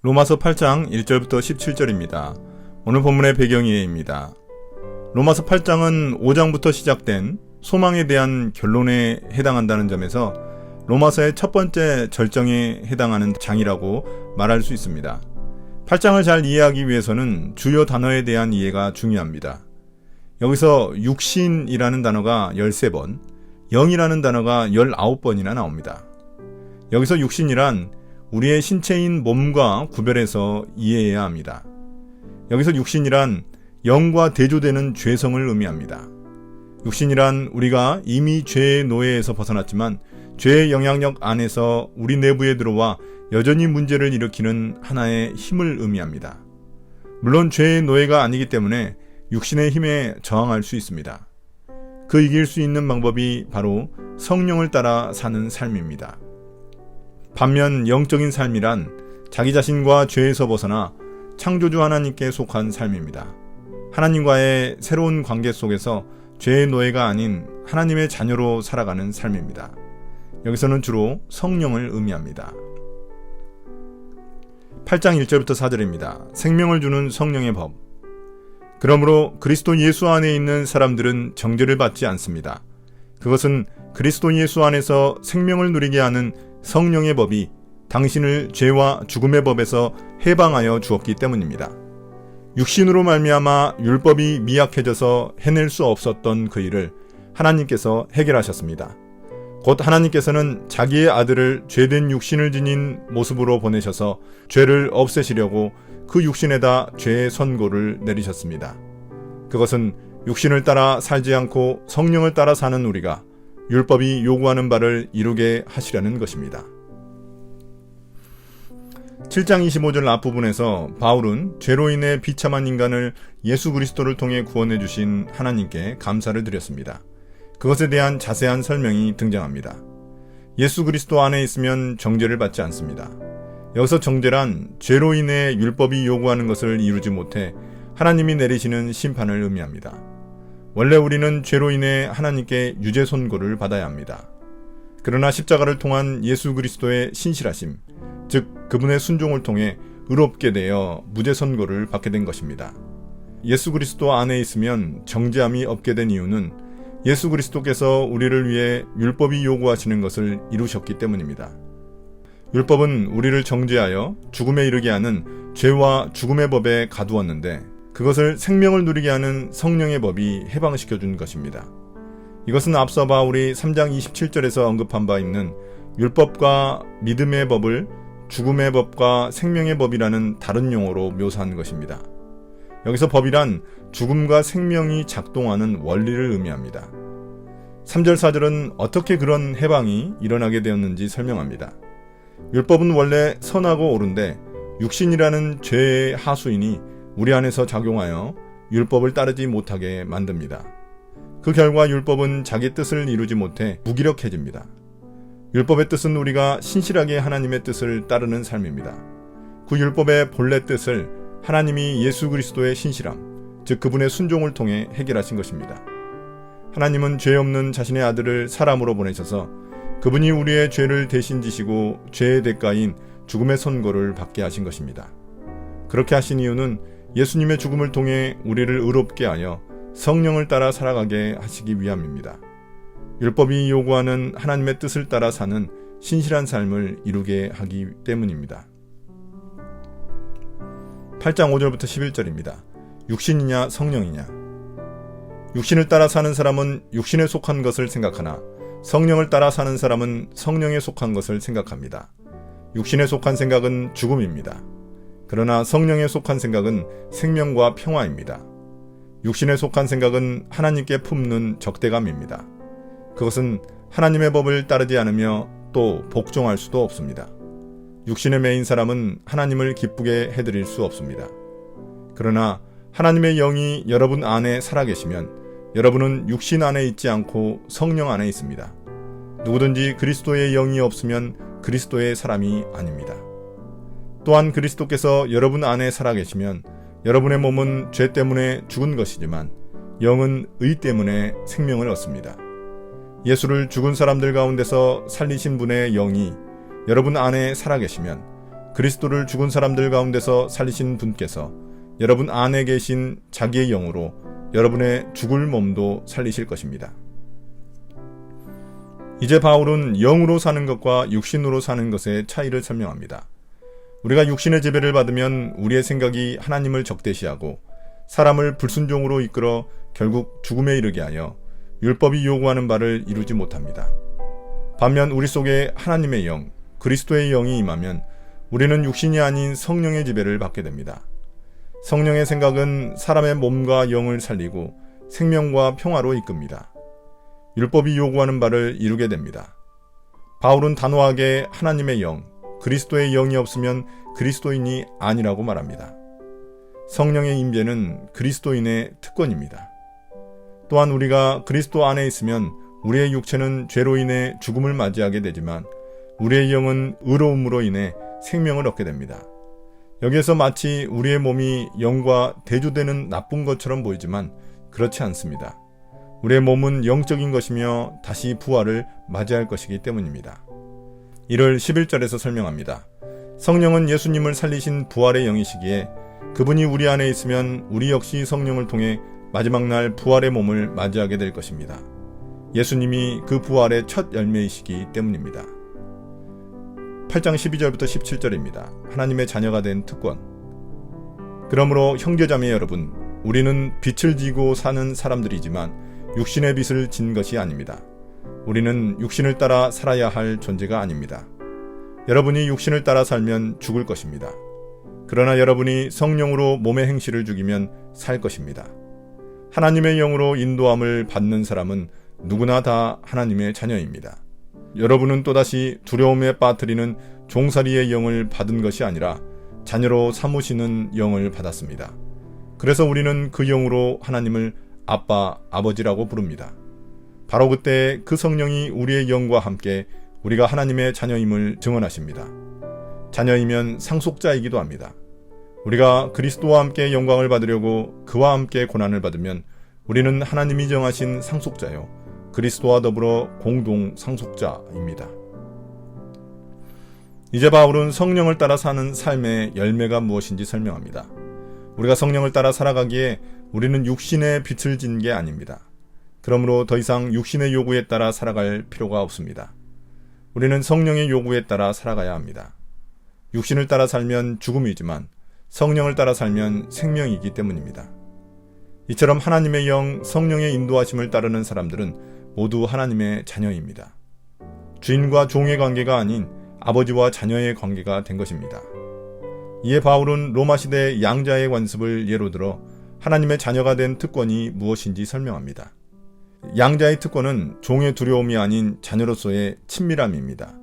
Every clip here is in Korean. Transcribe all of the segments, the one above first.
로마서 8장 1절부터 17절입니다. 오늘 본문의 배경이에입니다. 로마서 8장은 5장부터 시작된 소망에 대한 결론에 해당한다는 점에서 로마서의 첫 번째 절정에 해당하는 장이라고 말할 수 있습니다. 8장을 잘 이해하기 위해서는 주요 단어에 대한 이해가 중요합니다. 여기서 육신이라는 단어가 13번, 영이라는 단어가 19번이나 나옵니다. 여기서 육신이란 우리의 신체인 몸과 구별해서 이해해야 합니다. 여기서 육신이란 영과 대조되는 죄성을 의미합니다. 육신이란 우리가 이미 죄의 노예에서 벗어났지만 죄의 영향력 안에서 우리 내부에 들어와 여전히 문제를 일으키는 하나의 힘을 의미합니다. 물론 죄의 노예가 아니기 때문에 육신의 힘에 저항할 수 있습니다. 그 이길 수 있는 방법이 바로 성령을 따라 사는 삶입니다. 반면 영적인 삶이란 자기 자신과 죄에서 벗어나 창조주 하나님께 속한 삶입니다. 하나님과의 새로운 관계 속에서 죄의 노예가 아닌 하나님의 자녀로 살아가는 삶입니다. 여기서는 주로 성령을 의미합니다. 8장 1절부터 4절입니다. 생명을 주는 성령의 법. 그러므로 그리스도 예수 안에 있는 사람들은 정죄를 받지 않습니다. 그것은 그리스도 예수 안에서 생명을 누리게 하는 성령의 법이 당신을 죄와 죽음의 법에서 해방하여 주었기 때문입니다. 육신으로 말미암아 율법이 미약해져서 해낼 수 없었던 그 일을 하나님께서 해결하셨습니다. 곧 하나님께서는 자기의 아들을 죄된 육신을 지닌 모습으로 보내셔서 죄를 없애시려고 그 육신에다 죄의 선고를 내리셨습니다. 그것은 육신을 따라 살지 않고 성령을 따라 사는 우리가 율법이 요구하는 바를 이루게 하시려는 것입니다. 7장 25절 앞부분에서 바울은 죄로 인해 비참한 인간을 예수 그리스도를 통해 구원해 주신 하나님께 감사를 드렸습니다. 그것에 대한 자세한 설명이 등장합니다. 예수 그리스도 안에 있으면 정죄를 받지 않습니다. 여기서 정죄란 죄로 인해 율법이 요구하는 것을 이루지 못해 하나님이 내리시는 심판을 의미합니다. 원래 우리는 죄로 인해 하나님께 유죄 선고를 받아야 합니다. 그러나 십자가를 통한 예수 그리스도의 신실하심, 즉 그분의 순종을 통해 의롭게 되어 무죄 선고를 받게 된 것입니다. 예수 그리스도 안에 있으면 정죄함이 없게 된 이유는 예수 그리스도께서 우리를 위해 율법이 요구하시는 것을 이루셨기 때문입니다. 율법은 우리를 정죄하여 죽음에 이르게 하는 죄와 죽음의 법에 가두었는데 그것을 생명을 누리게 하는 성령의 법이 해방시켜 준 것입니다. 이것은 앞서 바울이 3장 27절에서 언급한 바 있는 율법과 믿음의 법을 죽음의 법과 생명의 법이라는 다른 용어로 묘사한 것입니다. 여기서 법이란 죽음과 생명이 작동하는 원리를 의미합니다. 3절 4절은 어떻게 그런 해방이 일어나게 되었는지 설명합니다. 율법은 원래 선하고 옳은데 육신이라는 죄의 하수인이 우리 안에서 작용하여 율법을 따르지 못하게 만듭니다. 그 결과 율법은 자기 뜻을 이루지 못해 무기력해집니다. 율법의 뜻은 우리가 신실하게 하나님의 뜻을 따르는 삶입니다. 그 율법의 본래 뜻을 하나님이 예수 그리스도의 신실함, 즉 그분의 순종을 통해 해결하신 것입니다. 하나님은 죄 없는 자신의 아들을 사람으로 보내셔서 그분이 우리의 죄를 대신 지시고 죄의 대가인 죽음의 선고를 받게 하신 것입니다. 그렇게 하신 이유는 예수님의 죽음을 통해 우리를 의롭게 하여 성령을 따라 살아가게 하시기 위함입니다. 율법이 요구하는 하나님의 뜻을 따라 사는 신실한 삶을 이루게 하기 때문입니다. 8장 5절부터 11절입니다. 육신이냐 성령이냐. 육신을 따라 사는 사람은 육신에 속한 것을 생각하나 성령을 따라 사는 사람은 성령에 속한 것을 생각합니다. 육신에 속한 생각은 죽음입니다. 그러나 성령에 속한 생각은 생명과 평화입니다. 육신에 속한 생각은 하나님께 품는 적대감입니다. 그것은 하나님의 법을 따르지 않으며 또 복종할 수도 없습니다. 육신에 매인 사람은 하나님을 기쁘게 해드릴 수 없습니다. 그러나 하나님의 영이 여러분 안에 살아계시면 여러분은 육신 안에 있지 않고 성령 안에 있습니다. 누구든지 그리스도의 영이 없으면 그리스도의 사람이 아닙니다. 또한 그리스도께서 여러분 안에 살아계시면 여러분의 몸은 죄 때문에 죽은 것이지만 영은 의 때문에 생명을 얻습니다. 예수를 죽은 사람들 가운데서 살리신 분의 영이 여러분 안에 살아계시면 그리스도를 죽은 사람들 가운데서 살리신 분께서 여러분 안에 계신 자기의 영으로 여러분의 죽을 몸도 살리실 것입니다. 이제 바울은 영으로 사는 것과 육신으로 사는 것의 차이를 설명합니다. 우리가 육신의 지배를 받으면 우리의 생각이 하나님을 적대시하고 사람을 불순종으로 이끌어 결국 죽음에 이르게 하여 율법이 요구하는 바를 이루지 못합니다. 반면 우리 속에 하나님의 영, 그리스도의 영이 임하면 우리는 육신이 아닌 성령의 지배를 받게 됩니다. 성령의 생각은 사람의 몸과 영을 살리고 생명과 평화로 이끕니다. 율법이 요구하는 바를 이루게 됩니다. 바울은 단호하게 하나님의 영, 그리스도의 영이 없으면 그리스도인이 아니라고 말합니다. 성령의 임재는 그리스도인의 특권입니다. 또한 우리가 그리스도 안에 있으면 우리의 육체는 죄로 인해 죽음을 맞이하게 되지만 우리의 영은 의로움으로 인해 생명을 얻게 됩니다. 여기에서 마치 우리의 몸이 영과 대조되는 나쁜 것처럼 보이지만 그렇지 않습니다. 우리의 몸은 영적인 것이며 다시 부활을 맞이할 것이기 때문입니다. 이를 11절에서 설명합니다. 성령은 예수님을 살리신 부활의 영이시기에 그분이 우리 안에 있으면 우리 역시 성령을 통해 마지막 날 부활의 몸을 맞이하게 될 것입니다. 예수님이 그 부활의 첫 열매이시기 때문입니다. 8장 12절부터 17절입니다. 하나님의 자녀가 된 특권. 그러므로 형제자매 여러분, 우리는 빛을 지고 사는 사람들이지만 육신의 빛을 진 것이 아닙니다. 우리는 육신을 따라 살아야 할 존재가 아닙니다. 여러분이 육신을 따라 살면 죽을 것입니다. 그러나 여러분이 성령으로 몸의 행실을 죽이면 살 것입니다. 하나님의 영으로 인도함을 받는 사람은 누구나 다 하나님의 자녀입니다. 여러분은 또다시 두려움에 빠뜨리는 종살이의 영을 받은 것이 아니라 자녀로 삼으시는 영을 받았습니다. 그래서 우리는 그 영으로 하나님을 아빠, 아버지라고 부릅니다. 바로 그때 그 성령이 우리의 영과 함께 우리가 하나님의 자녀임을 증언하십니다. 자녀이면 상속자이기도 합니다. 우리가 그리스도와 함께 영광을 받으려고 그와 함께 고난을 받으면 우리는 하나님이 정하신 상속자요, 그리스도와 더불어 공동 상속자입니다. 이제 바울은 성령을 따라 사는 삶의 열매가 무엇인지 설명합니다. 우리가 성령을 따라 살아가기에 우리는 육신의 빛을 진 게 아닙니다. 그러므로 더 이상 육신의 요구에 따라 살아갈 필요가 없습니다. 우리는 성령의 요구에 따라 살아가야 합니다. 육신을 따라 살면 죽음이지만 성령을 따라 살면 생명이기 때문입니다. 이처럼 하나님의 영, 성령의 인도하심을 따르는 사람들은 모두 하나님의 자녀입니다. 주인과 종의 관계가 아닌 아버지와 자녀의 관계가 된 것입니다. 이에 바울은 로마 시대 양자의 관습을 예로 들어 하나님의 자녀가 된 특권이 무엇인지 설명합니다. 양자의 특권은 종의 두려움이 아닌 자녀로서의 친밀함입니다.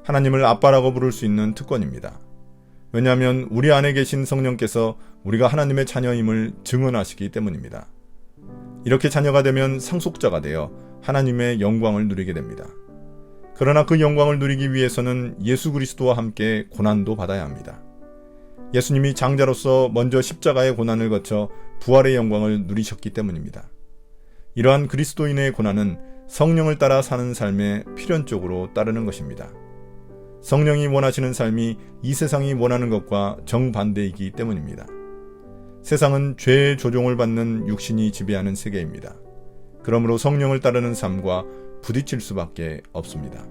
하나님을 아빠라고 부를 수 있는 특권입니다. 왜냐하면 우리 안에 계신 성령께서 우리가 하나님의 자녀임을 증언하시기 때문입니다. 이렇게 자녀가 되면 상속자가 되어 하나님의 영광을 누리게 됩니다. 그러나 그 영광을 누리기 위해서는 예수 그리스도와 함께 고난도 받아야 합니다. 예수님이 장자로서 먼저 십자가의 고난을 거쳐 부활의 영광을 누리셨기 때문입니다. 이러한 그리스도인의 고난은 성령을 따라 사는 삶에 필연적으로 따르는 것입니다. 성령이 원하시는 삶이 이 세상이 원하는 것과 정반대이기 때문입니다. 세상은 죄의 조종을 받는 육신이 지배하는 세계입니다. 그러므로 성령을 따르는 삶과 부딪힐 수밖에 없습니다.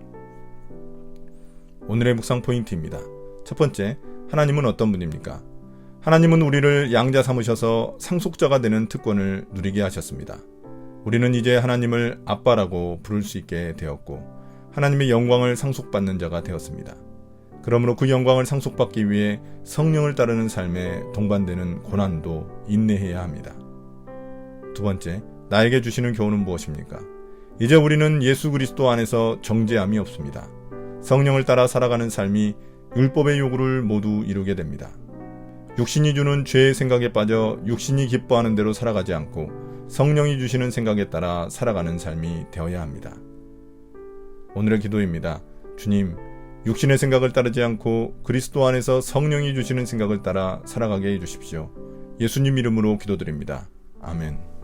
오늘의 묵상 포인트입니다. 첫 번째, 하나님은 어떤 분입니까? 하나님은 우리를 양자 삼으셔서 상속자가 되는 특권을 누리게 하셨습니다. 우리는 이제 하나님을 아빠라고 부를 수 있게 되었고 하나님의 영광을 상속받는 자가 되었습니다. 그러므로 그 영광을 상속받기 위해 성령을 따르는 삶에 동반되는 고난도 인내해야 합니다. 두 번째, 나에게 주시는 교훈은 무엇입니까? 이제 우리는 예수 그리스도 안에서 정죄함이 없습니다. 성령을 따라 살아가는 삶이 율법의 요구를 모두 이루게 됩니다. 육신이 주는 죄의 생각에 빠져 육신이 기뻐하는 대로 살아가지 않고 성령이 주시는 생각에 따라 살아가는 삶이 되어야 합니다. 오늘의 기도입니다. 주님, 육신의 생각을 따르지 않고 그리스도 안에서 성령이 주시는 생각을 따라 살아가게 해주십시오. 예수님 이름으로 기도드립니다. 아멘.